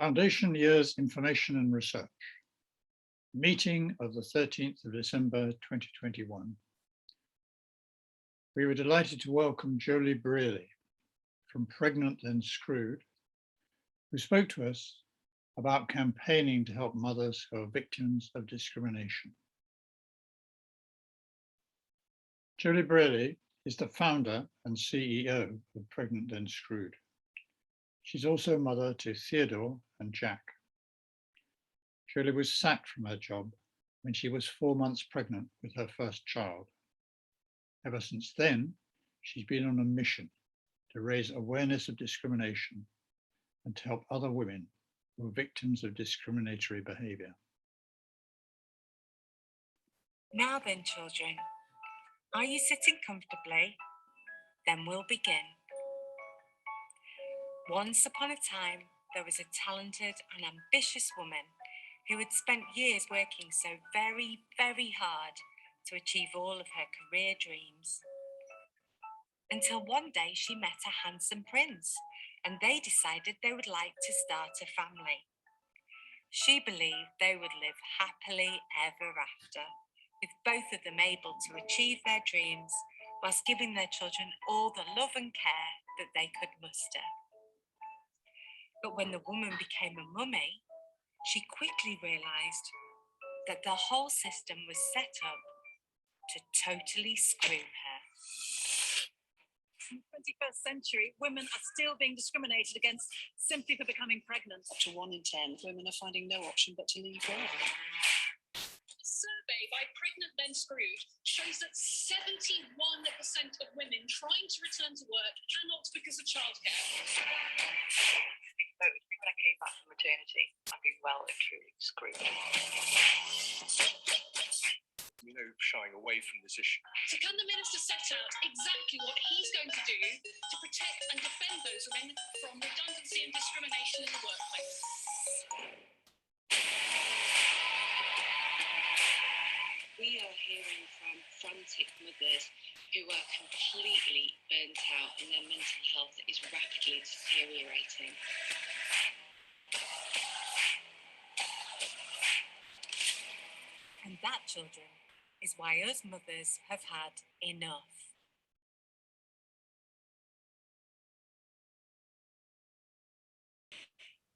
Foundation Years Information and Research, meeting of the 13th of December 2021. We were delighted to welcome Joeli Brearley from Pregnant Then Screwed, who spoke to us about campaigning to help mothers who are victims of discrimination. Joeli Brearley is the founder and CEO of Pregnant Then Screwed. She's also mother to Theodore and Jack. Joeli was sacked from her job when she was 4 months pregnant with her first child. Ever since then, she's been on a mission to raise awareness of discrimination and to help other women who are victims of discriminatory behaviour. Now then, children, are you sitting comfortably? Then we'll begin. Once upon a time, there was a talented and ambitious woman who had spent years working so very, very hard to achieve all of her career dreams. Until one day she met a handsome prince and they decided they would like to start a family. She believed they would live happily ever after, with both of them able to achieve their dreams whilst giving their children all the love and care that they could muster. But when the woman became a mummy, she quickly realised that the whole system was set up to totally screw her. In the 21st century, women are still being discriminated against simply for becoming pregnant. Up to 1 in 10 women are finding no option but to leave work. A survey by Pregnant Then Screwed shows that 71% of women trying to return to work cannot because of childcare. When I came back from maternity, I've been well and truly screwed. Shying away from this issue. So can the Minister set out exactly what he's going to do to protect and defend those women from redundancy and discrimination in the workplace? We are hearing from frantic mothers who are completely burnt out and their mental health is rapidly deteriorating. And that, children, is why us mothers have had enough.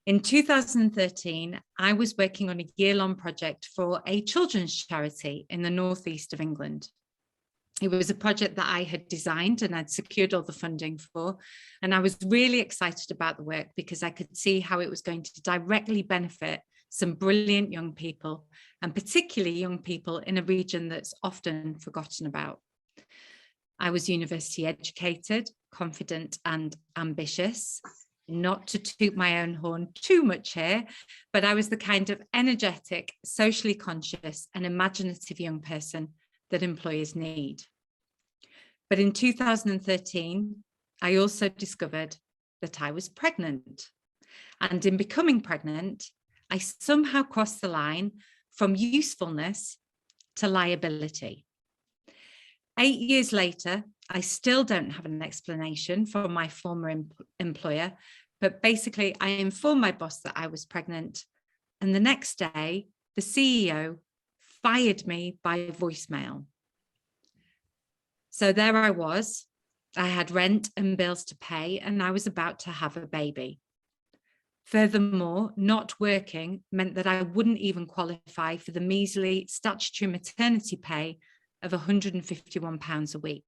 In 2013, I was working on a year-long project for a children's charity in the northeast of England. It was a project that I had designed and I'd secured all the funding for, and I was really excited about the work because I could see how it was going to directly benefit some brilliant young people, and particularly young people in a region that's often forgotten about. I was university educated, confident and ambitious. Not to toot my own horn too much here, but I was the kind of energetic, socially conscious and imaginative young person that employers need. But in 2013, I also discovered that I was pregnant. And in becoming pregnant, I somehow crossed the line from usefulness to liability. 8 years later, I still don't have an explanation from my former employer, but basically I informed my boss that I was pregnant, and the next day, the CEO fired me by voicemail. So there I was. I had rent and bills to pay, and I was about to have a baby. Furthermore, not working meant that I wouldn't even qualify for the measly statutory maternity pay of £151 a week.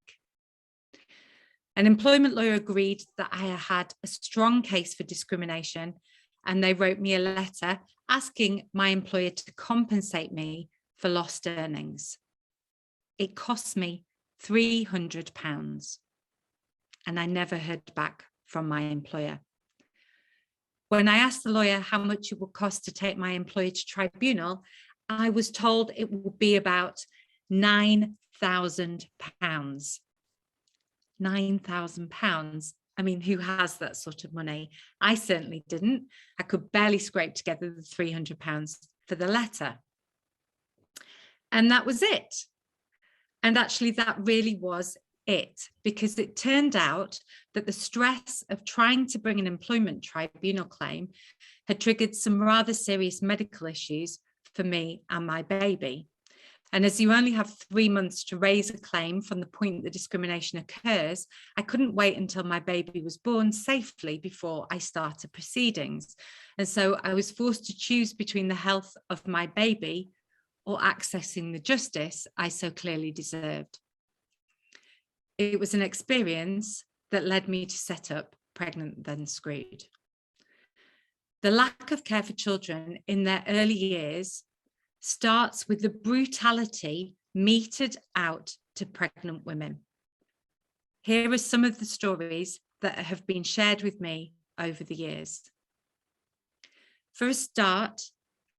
An employment lawyer agreed that I had a strong case for discrimination, and they wrote me a letter asking my employer to compensate me for lost earnings. It cost me £300, and I never heard back from my employer. When I asked the lawyer how much it would cost to take my employer to tribunal, I was told it would be about £9,000. £9,000. I mean, who has that sort of money? I certainly didn't. I could barely scrape together the £300 for the letter. And that was it. And actually, that really was it, because it turned out that the stress of trying to bring an employment tribunal claim had triggered some rather serious medical issues for me and my baby. And as you only have 3 months to raise a claim from the point the discrimination occurs, I couldn't wait until my baby was born safely before I started proceedings. And so I was forced to choose between the health of my baby or accessing the justice I so clearly deserved. It was an experience that led me to set up Pregnant Then Screwed. The lack of care for children in their early years starts with the brutality meted out to pregnant women. Here are some of the stories that have been shared with me over the years. For a start,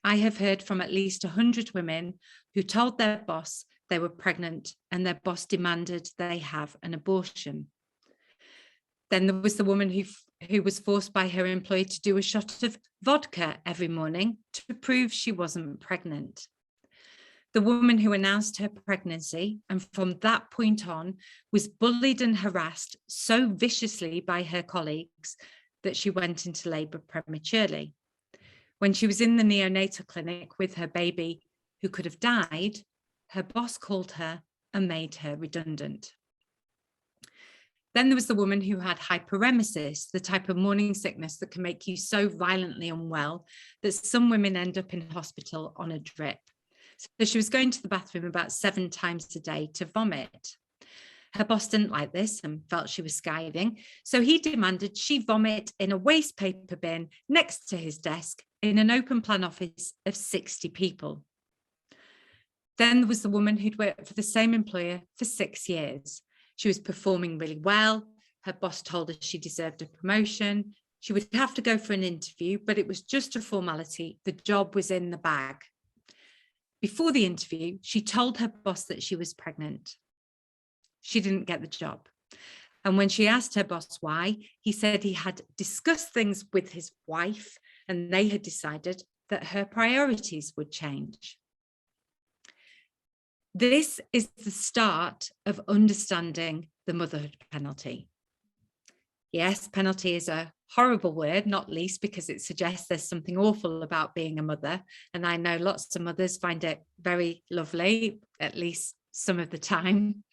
I have heard from at least 100 women who told their boss they were pregnant and their boss demanded they have an abortion. Then there was the woman who was forced by her employer to do a shot of vodka every morning to prove she wasn't pregnant. The woman who announced her pregnancy and from that point on was bullied and harassed so viciously by her colleagues that she went into labour prematurely. When she was in the neonatal clinic with her baby who could have died, her boss called her and made her redundant. Then there was the woman who had hyperemesis, the type of morning sickness that can make you so violently unwell that some women end up in hospital on a drip. So she was going to the bathroom about 7 times a day to vomit. Her boss didn't like this and felt she was scathing, so he demanded she vomit in a waste paper bin next to his desk in an open plan office of 60 people. Then there was the woman who'd worked for the same employer for 6 years. She was performing really well. Her boss told her she deserved a promotion. She would have to go for an interview, but it was just a formality. The job was in the bag. Before the interview, she told her boss that she was pregnant. She didn't get the job. And when she asked her boss why, he said he had discussed things with his wife and they had decided that her priorities would change. This is the start of understanding the motherhood penalty. Yes, penalty is a horrible word, not least because it suggests there's something awful about being a mother. And I know lots of mothers find it very lovely, at least some of the time.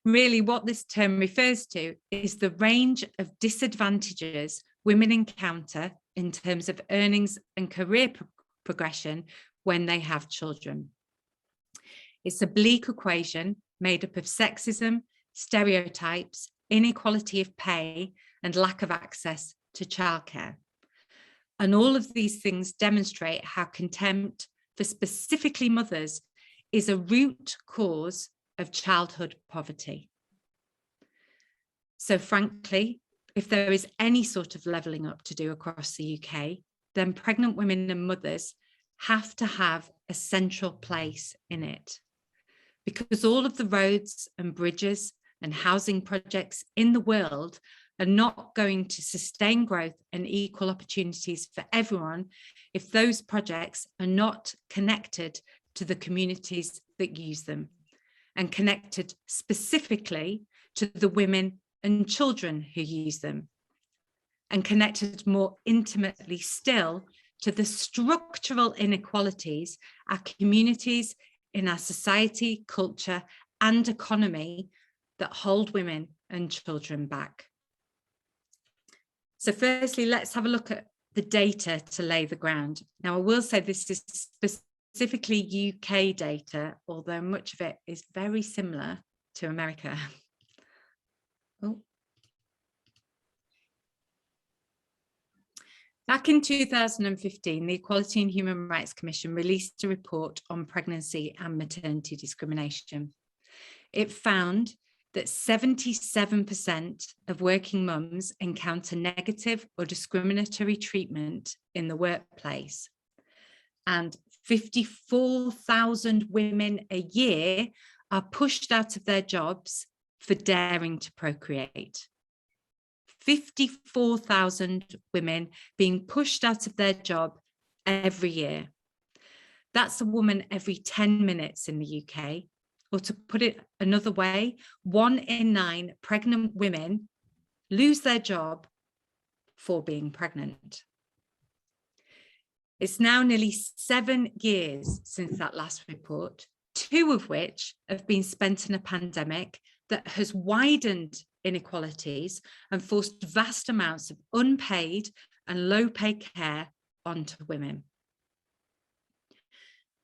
Really, what this term refers to is the range of disadvantages women encounter in terms of earnings and career progression when they have children. It's a bleak equation made up of sexism, stereotypes, inequality of pay, and lack of access to childcare. And all of these things demonstrate how contempt for specifically mothers is a root cause of childhood poverty. So frankly, if there is any sort of levelling up to do across the UK, then pregnant women and mothers have to have a central place in it. Because all of the roads and bridges and housing projects in the world are not going to sustain growth and equal opportunities for everyone if those projects are not connected to the communities that use them and connected specifically to the women and children who use them, and connected more intimately still to the structural inequalities our communities in our society, culture, and economy that hold women and children back. So firstly, let's have a look at the data to lay the ground. Now, I will say this is specifically UK data, although much of it is very similar to America. Oh. Back in 2015, the Equality and Human Rights Commission released a report on pregnancy and maternity discrimination. It found that 77% of working mums encounter negative or discriminatory treatment in the workplace, and 54,000 women a year are pushed out of their jobs for daring to procreate. 54,000 women being pushed out of their job every year. That's a woman every 10 minutes in the UK, or to put it another way, 1 in 9 pregnant women lose their job for being pregnant. It's now nearly 7 years since that last report, 2 of which have been spent in a pandemic that has widened inequalities and forced vast amounts of unpaid and low-paid care onto women.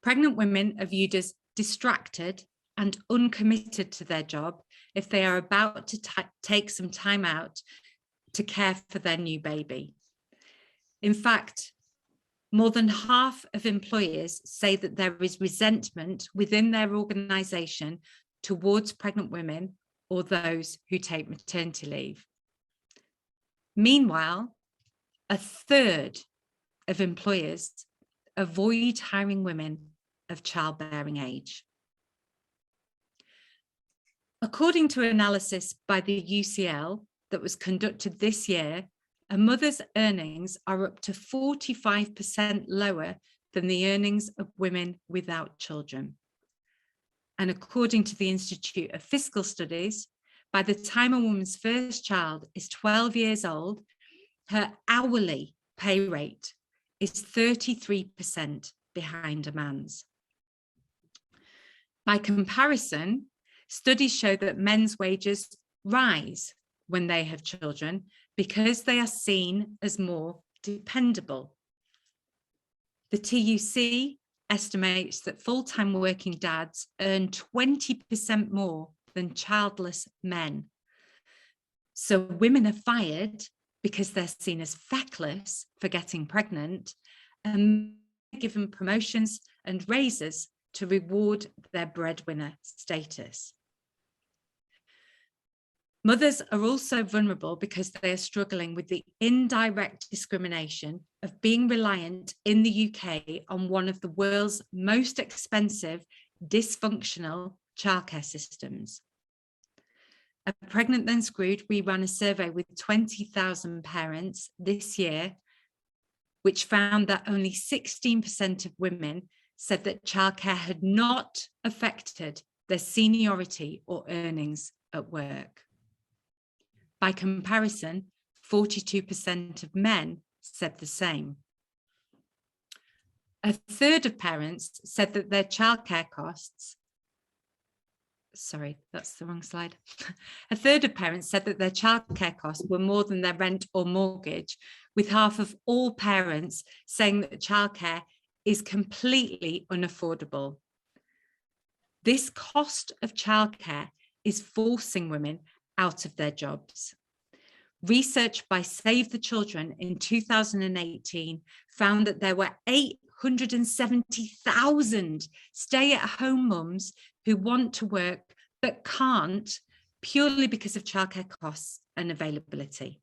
Pregnant women are viewed as distracted and uncommitted to their job if they are about to take some time out to care for their new baby. In fact, more than half of employers say that there is resentment within their organisation towards pregnant women or those who take maternity leave. Meanwhile, a third of employers avoid hiring women of childbearing age. According to analysis by the UCL that was conducted this year, a mother's earnings are up to 45% lower than the earnings of women without children. And according to the Institute of Fiscal Studies, by the time a woman's first child is 12 years old, her hourly pay rate is 33% behind a man's. By comparison, studies show that men's wages rise when they have children because they are seen as more dependable. The TUC estimates that full-time working dads earn 20% more than childless men. So women are fired because they're seen as feckless for getting pregnant and given promotions and raises to reward their breadwinner status. Mothers are also vulnerable because they are struggling with the indirect discrimination of being reliant in the UK on one of the world's most expensive, dysfunctional childcare systems. At Pregnant Then Screwed, we ran a survey with 20,000 parents this year, which found that only 16% of women said that childcare had not affected their seniority or earnings at work. By comparison, 42% of men said the same. A third of parents said that their childcare costs, sorry, that's the wrong slide. A third of parents said that their childcare costs were more than their rent or mortgage, with half of all parents saying that childcare is completely unaffordable. This cost of childcare is forcing women out of their jobs. Research by Save the Children in 2018 found that there were 870,000 stay-at-home mums who want to work but can't purely because of childcare costs and availability.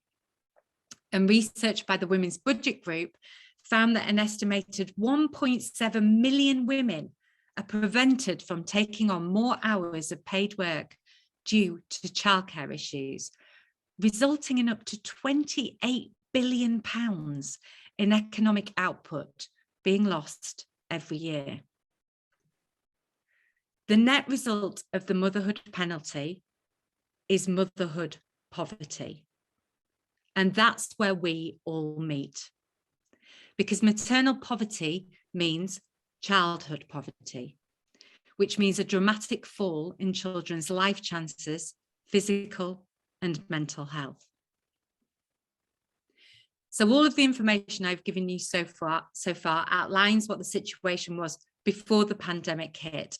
And research by the Women's Budget Group found that an estimated 1.7 million women are prevented from taking on more hours of paid work due to childcare issues, resulting in up to £28 billion in economic output being lost every year. The net result of the motherhood penalty is motherhood poverty. And that's where we all meet. Because maternal poverty means childhood poverty, which means a dramatic fall in children's life chances, physical and mental health. So all of the information I've given you so far outlines what the situation was before the pandemic hit.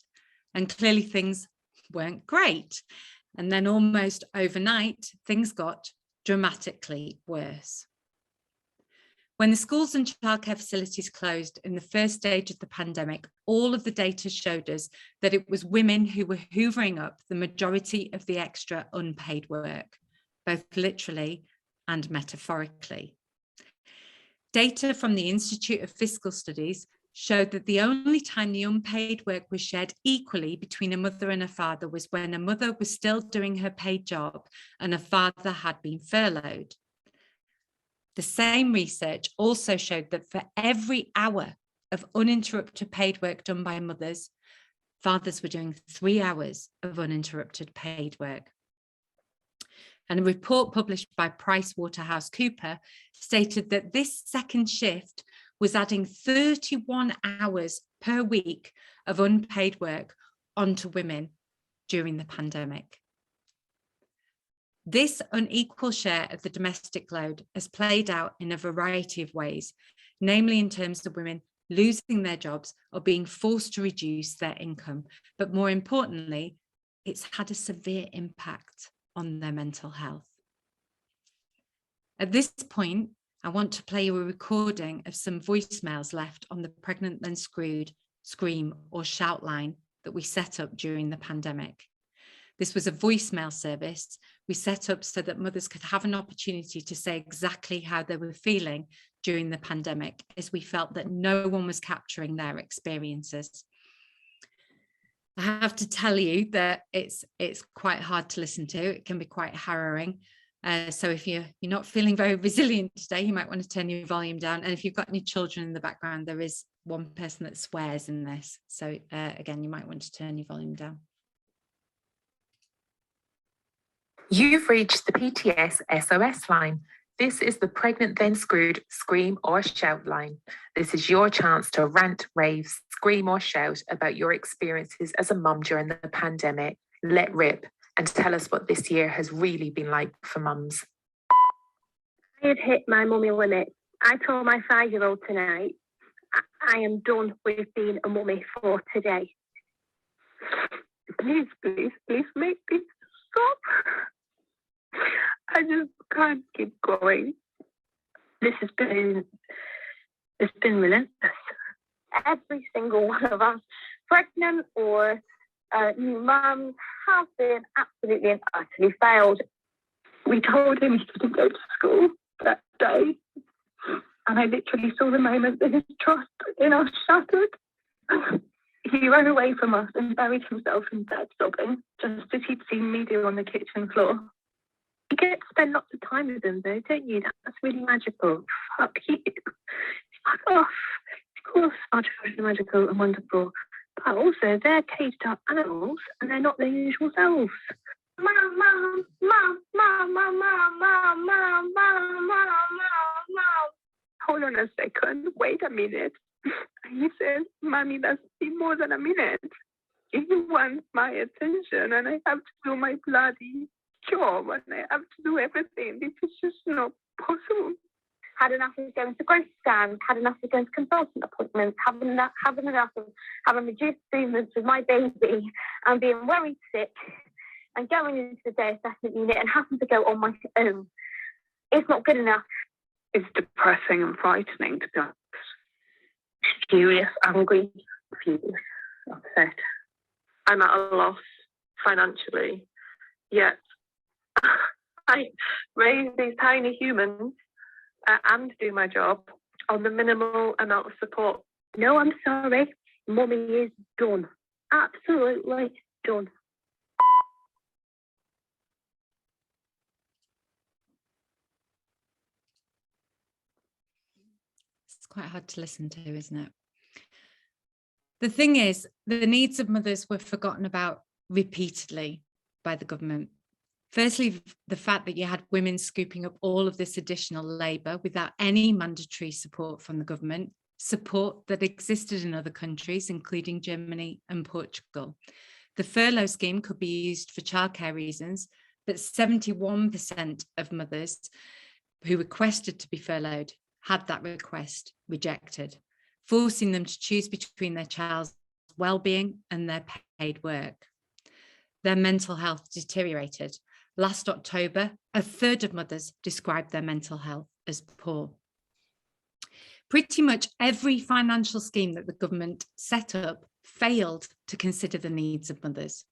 And clearly things weren't great. And then almost overnight, things got dramatically worse. When the schools and childcare facilities closed in the first stage of the pandemic, all of the data showed us that it was women who were hoovering up the majority of the extra unpaid work, both literally and metaphorically. Data from the Institute of Fiscal Studies showed that the only time the unpaid work was shared equally between a mother and a father was when a mother was still doing her paid job and a father had been furloughed. The same research also showed that for every hour of uninterrupted paid work done by mothers, fathers were doing 3 hours of uninterrupted paid work. And a report published by PricewaterhouseCoopers stated that this second shift was adding 31 hours per week of unpaid work onto women during the pandemic. This unequal share of the domestic load has played out in a variety of ways, namely in terms of women losing their jobs or being forced to reduce their income. But more importantly, it's had a severe impact on their mental health. At this point, I want to play you a recording of some voicemails left on the Pregnant Then Screwed scream or shout line that we set up during the pandemic. This was a voicemail service we set up so that mothers could have an opportunity to say exactly how they were feeling during the pandemic, as we felt that no one was capturing their experiences. I have to tell you that it's quite hard to listen to. It can be quite harrowing. So if you're not feeling very resilient today, you might want to turn your volume down. And if you've got any children in the background, there is one person that swears in this. So again, you might want to turn your volume down. You've reached the PTSS SOS line. This is the Pregnant Then Screwed scream or shout line. This is your chance to rant, rave, scream or shout about your experiences as a mum during the pandemic. Let rip and tell us what this year has really been like for mums. I had hit my mummy limit. I told my 5-year-old tonight, I am done with being a mummy for today. Please, please, please make this stop. I just can't keep going. This has been, it's been relentless. Every single one of us, pregnant or new mums, have been absolutely and utterly failed. We told him he couldn't go to school that day, and I literally saw the moment that his trust in us shattered. He ran away from us and buried himself in bed sobbing, just as he'd seen me do on the kitchen floor. You get to spend lots of time with them though, don't you? That's really magical. Fuck you. Fuck off. Of course our children are magical and wonderful, but also they're caged up animals and they're not their usual selves. Mom, mom, mom, mom, mom, mom, mom, mom, mom, mom. Hold on a second. Wait a minute. He said, Mommy, that's more than a minute. He wants my attention and I have to do my bloody job and I have to do everything. This is just not possible. Had enough of going to grocery scans, had enough of going to consultant appointments, having enough of having reduced movements with my baby and being worried sick and going into the day assessment unit and having to go on my own. It's not good enough. It's depressing and frightening, to be honest. Furious, angry, confused, upset. I'm at a loss financially, yet I raise these tiny humans and do my job on the minimal amount of support. No, I'm sorry. Mummy is done. Absolutely done. It's quite hard to listen to, isn't it? The thing is, the needs of mothers were forgotten about repeatedly by the government. Firstly, the fact that you had women scooping up all of this additional labour without any mandatory support from the government, support that existed in other countries, including Germany and Portugal. The furlough scheme could be used for childcare reasons, but 71% of mothers who requested to be furloughed had that request rejected, forcing them to choose between their child's well-being and their paid work. Their mental health deteriorated. Last October, a third of mothers described their mental health as poor. Pretty much every financial scheme that the government set up failed to consider the needs of mothers.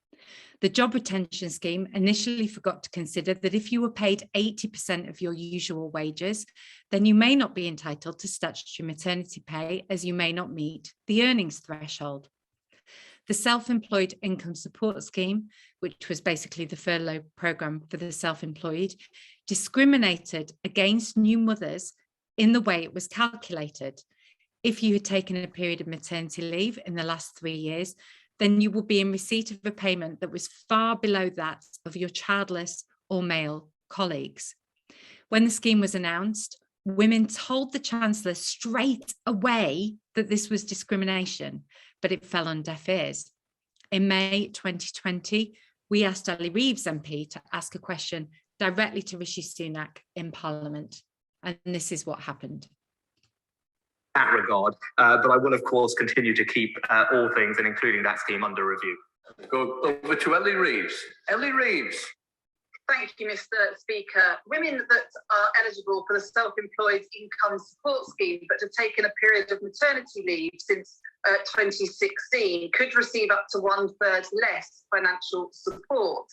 The job retention scheme initially forgot to consider that if you were paid 80% of your usual wages, then you may not be entitled to statutory maternity pay, as you may not meet the earnings threshold. The self-employed income support scheme, which was basically the furlough programme for the self-employed, discriminated against new mothers in the way it was calculated. If you had taken a period of maternity leave in the last 3 years, then you would be in receipt of a payment that was far below that of your childless or male colleagues. When the scheme was announced, women told the Chancellor straight away that this was discrimination, but it fell on deaf ears. In May 2020, we asked Joeli Reeves MP to ask a question directly to Rishi Sunak in Parliament, and this is what happened. That regard, but I will of course continue to keep all things, and including that scheme, under review. Go over to Ellie Reeves. Ellie Reeves. Thank you, Mr. Speaker. Women that are eligible for the Self-Employed Income Support Scheme but have taken a period of maternity leave since 2016 could receive up to 1/3 less financial support.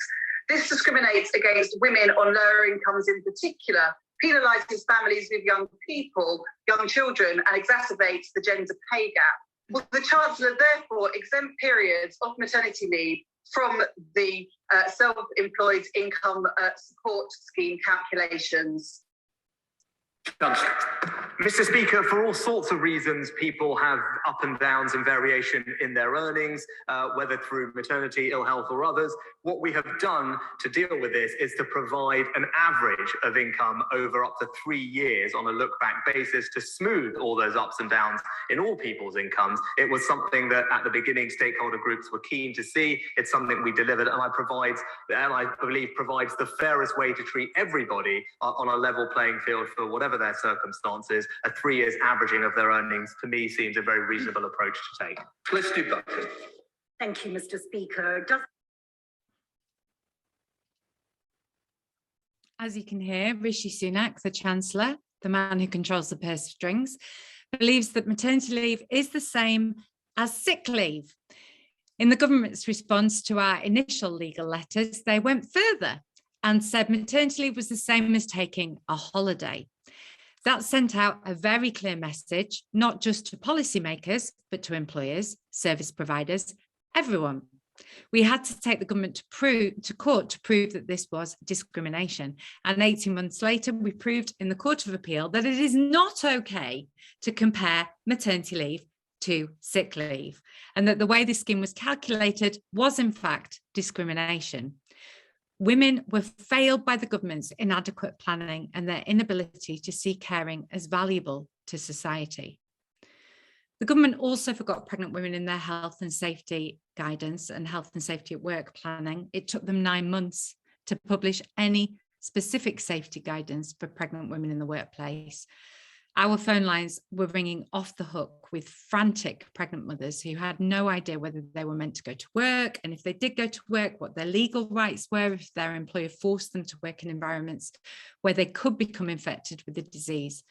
This discriminates against women on lower incomes in particular, penalises families with young people, young children, and exacerbates the gender pay gap. Will the Chancellor therefore exempt periods of maternity leave from the Self-Employed Income Support Scheme calculations? Mr. Speaker, for all sorts of reasons, people have up and downs and variation in their earnings, whether through maternity, ill health, or others. What we have done to deal with this is to provide an average of income over up to 3 years on a look-back basis to smooth all those ups and downs in all people's incomes. It was something that at the beginning stakeholder groups were keen to see. It's something we delivered, and I believe provides the fairest way to treat everybody on a level playing field for whatever their circumstances. A 3 years averaging of their earnings, to me, seems a very reasonable approach to take. Felicity Buckley. Thank you, Mr. Speaker. As you can hear, Rishi Sunak, the Chancellor, the man who controls the purse strings, believes that maternity leave is the same as sick leave. In the government's response to our initial legal letters, they went further and said maternity leave was the same as taking a holiday. That sent out a very clear message, not just to policymakers, but to employers, service providers, everyone. We had to take the government to court to prove that this was discrimination. And 18 months later, we proved in the Court of Appeal that it is not okay to compare maternity leave to sick leave, and that the way this scheme was calculated was in fact discrimination. Women were failed by the government's inadequate planning and their inability to see caring as valuable to society. The government also forgot pregnant women in their health and safety guidance and health and safety at work planning. It took them 9 months to publish any specific safety guidance for pregnant women in the workplace. Our phone lines were ringing off the hook with frantic pregnant mothers who had no idea whether they were meant to go to work, and if they did go to work, what their legal rights were if their employer forced them to work in environments where they could become infected with the disease.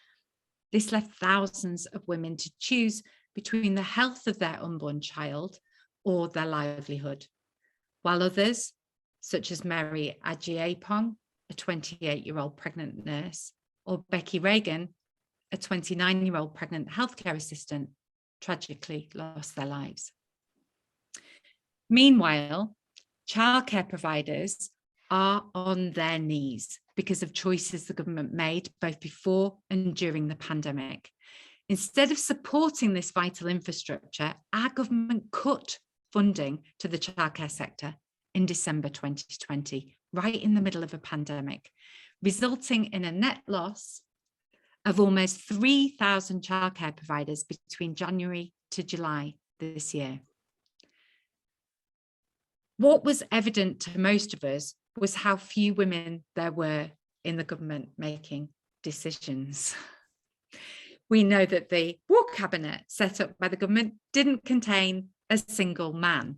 This left thousands of women to choose between the health of their unborn child or their livelihood, while others, such as Mary Ajiapong, a 28-year-old pregnant nurse, or Becky Reagan, a 29-year-old pregnant healthcare assistant, tragically lost their lives. Meanwhile, childcare providers are on their knees because of choices the government made both before and during the pandemic. Instead of supporting this vital infrastructure, our government cut funding to the childcare sector in December 2020, right in the middle of a pandemic, resulting in a net loss of almost 3,000 childcare providers between January to July this year. What was evident to most of us was how few women there were in the government making decisions. We know that the war cabinet set up by the government didn't contain a single man.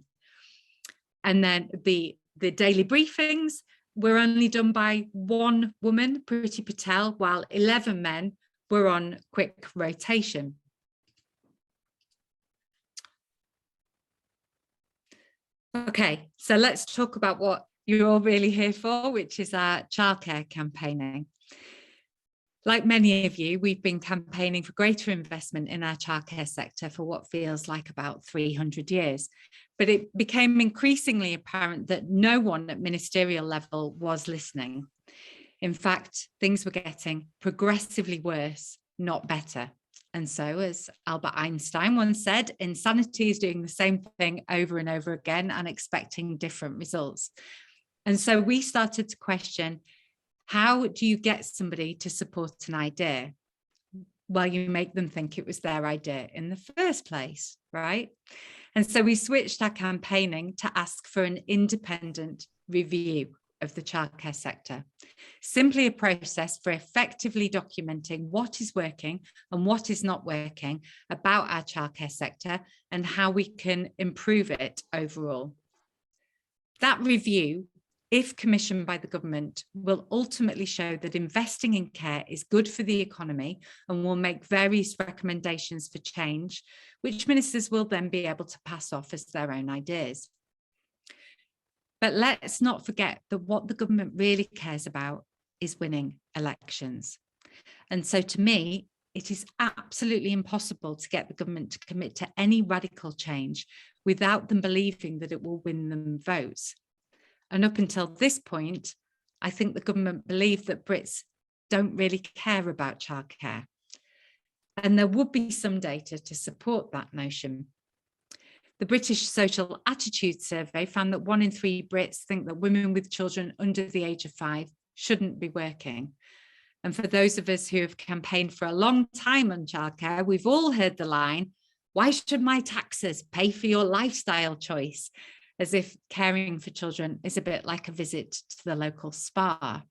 And then the daily briefings were only done by one woman, Priti Patel, while 11 men were on quick rotation. Okay, so let's talk about what you're all really here for, which is our childcare campaigning. Like many of you, we've been campaigning for greater investment in our childcare sector for what feels like about 300 years. But it became increasingly apparent that no one at ministerial level was listening. In fact, things were getting progressively worse, not better. And so, as Albert Einstein once said, insanity is doing the same thing over and over again and expecting different results. And so we started to question, how do you get somebody to support an idea? Well, you make them think it was their idea in the first place, right? And so we switched our campaigning to ask for an independent review of the childcare sector, simply a process for effectively documenting what is working and what is not working about our childcare sector and how we can improve it overall. That review, if commissioned by the government, will ultimately show that investing in care is good for the economy and will make various recommendations for change, which ministers will then be able to pass off as their own ideas. But let's not forget that what the government really cares about is winning elections. And so to me, it is absolutely impossible to get the government to commit to any radical change without them believing that it will win them votes. And up until this point, I think the government believed that Brits don't really care about childcare. And there would be some data to support that notion. The British Social Attitude Survey found that 1 in 3 Brits think that women with children under the age of 5 shouldn't be working. And for those of us who have campaigned for a long time on childcare, we've all heard the line, "Why should my taxes pay for your lifestyle choice?" As if caring for children is a bit like a visit to the local spa.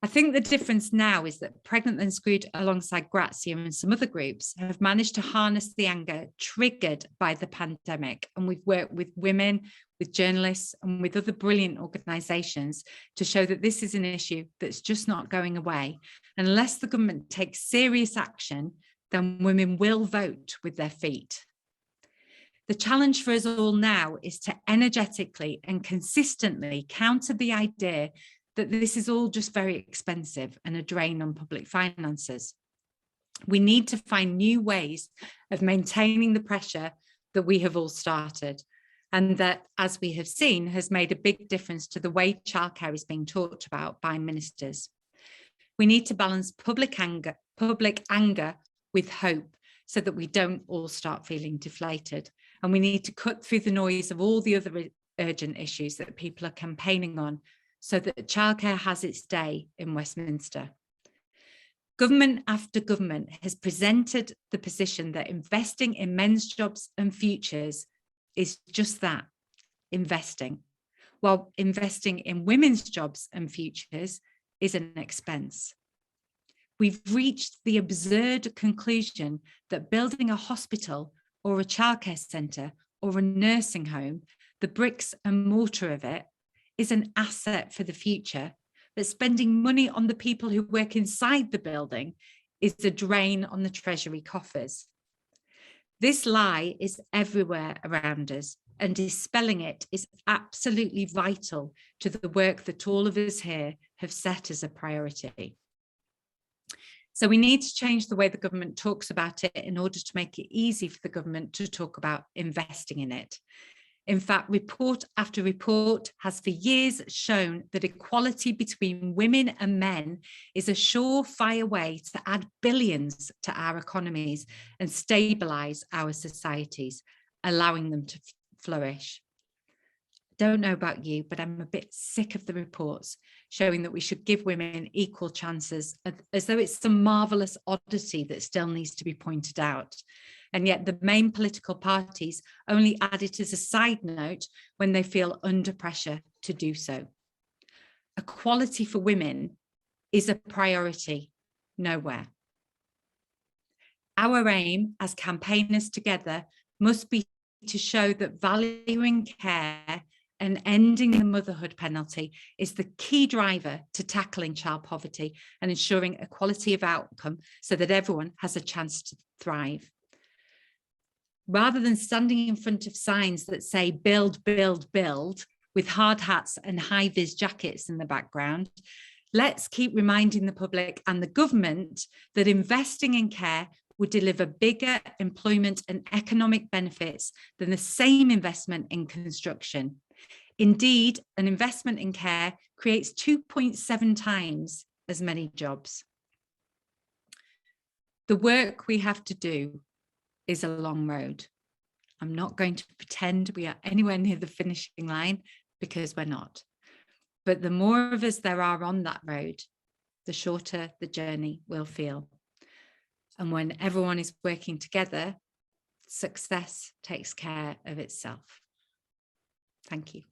I think the difference now is that Pregnant Then Screwed, alongside Grazia and some other groups, have managed to harness the anger triggered by the pandemic. And we've worked with women, with journalists, and with other brilliant organisations to show that this is an issue that's just not going away. And unless the government takes serious action, then women will vote with their feet. The challenge for us all now is to energetically and consistently counter the idea that this is all just very expensive and a drain on public finances. We need to find new ways of maintaining the pressure that we have all started, and that, as we have seen, has made a big difference to the way childcare is being talked about by ministers. We need to balance public anger with hope so that we don't all start feeling deflated. And we need to cut through the noise of all the other urgent issues that people are campaigning on so that childcare has its day in Westminster. Government after government has presented the position that investing in men's jobs and futures is just that, investing, while investing in women's jobs and futures is an expense. We've reached the absurd conclusion that building a hospital or a childcare centre or a nursing home, the bricks and mortar of it, is an asset for the future, but spending money on the people who work inside the building is a drain on the Treasury coffers. This lie is everywhere around us, and dispelling it is absolutely vital to the work that all of us here have set as a priority. So we need to change the way the government talks about it in order to make it easy for the government to talk about investing in it. In fact, report after report has for years shown that equality between women and men is a surefire way to add billions to our economies and stabilise our societies, allowing them to flourish. Don't know about you, but I'm a bit sick of the reports showing that we should give women equal chances, as though it's some marvellous oddity that still needs to be pointed out. And yet the main political parties only add it as a side note when they feel under pressure to do so. Equality for women is a priority nowhere. Our aim as campaigners together must be to show that valuing care and ending the motherhood penalty is the key driver to tackling child poverty and ensuring equality of outcome so that everyone has a chance to thrive. Rather than standing in front of signs that say build, build, build with hard hats and high-vis jackets in the background, let's keep reminding the public and the government that investing in care would deliver bigger employment and economic benefits than the same investment in construction. Indeed, an investment in care creates 2.7 times as many jobs. The work we have to do is a long road. I'm not going to pretend we are anywhere near the finishing line, because we're not. But the more of us there are on that road, the shorter the journey will feel. And when everyone is working together, success takes care of itself. Thank you.